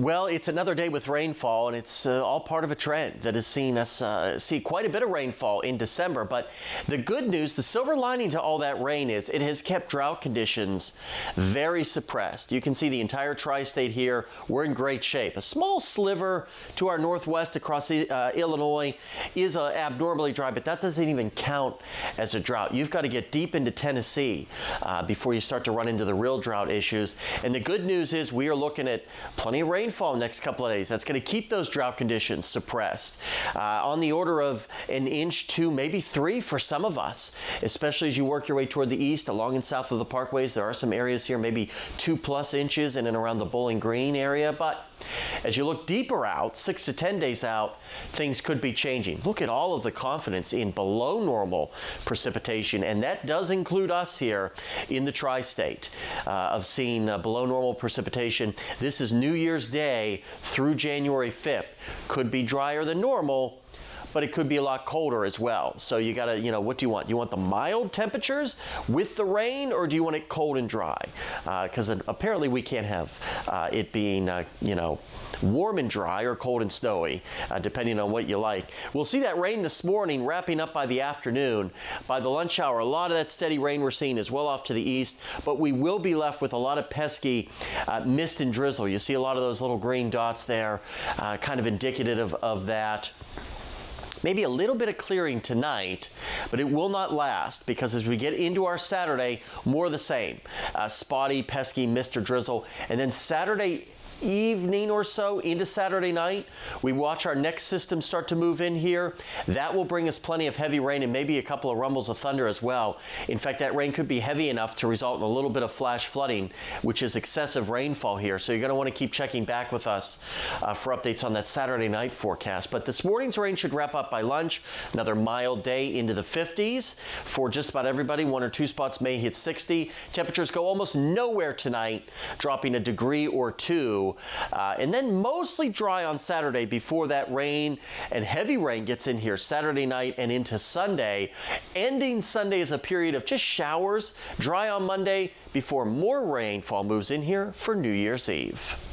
Well, it's another day with rainfall, and it's all part of a trend that has seen us see quite a bit of rainfall in December. But the good news, the silver lining to all that rain is it has kept drought conditions very suppressed. You can see the entire tri-state here. We're in great shape. A small sliver to our northwest across Illinois is abnormally dry, but that doesn't even count as a drought. You've got to get deep into Tennessee before you start to run into the real drought issues. And the good news is we are looking at plenty of rainfall next couple of days. That's going to keep those drought conditions suppressed on the order of an inch to maybe 3 for some of us, especially as you work your way toward the east along and south of the parkways. There are some areas here maybe 2+ inches in and around the Bowling Green area, but as you look deeper out, 6 to 10 days out, things could be changing. Look at all of the confidence in below normal precipitation, and that does include us here in the tri-state of seeing below normal precipitation. This is New Year's Day through January 5th. Could be drier than normal, but it could be a lot colder as well. So you gotta, what do you want? Do you want the mild temperatures with the rain, or do you want it cold and dry? Because apparently we can't have it being, warm and dry or cold and snowy, depending on what you like. We'll see that rain this morning wrapping up by the afternoon. By the lunch hour, a lot of that steady rain we're seeing is well off to the east, but we will be left with a lot of pesky mist and drizzle. You see a lot of those little green dots there, kind of indicative of that. Maybe a little bit of clearing tonight, but it will not last, because as we get into our Saturday, more of the same. Spotty, pesky mist or drizzle. And then Saturday evening or so into Saturday night, we watch our next system start to move in here. That will bring us plenty of heavy rain and maybe a couple of rumbles of thunder as well. In fact, that rain could be heavy enough to result in a little bit of flash flooding, which is excessive rainfall here. So you're going to want to keep checking back with us for updates on that Saturday night forecast. But this morning's rain should wrap up by lunch. Another mild day into the 50s for just about everybody. 1 or 2 spots may hit 60. Temperatures go almost nowhere tonight, dropping a degree or 2. And then mostly dry on Saturday before that rain and heavy rain gets in here Saturday night and into Sunday. Ending Sunday is a period of just showers, dry on Monday before more rainfall moves in here for New Year's Eve.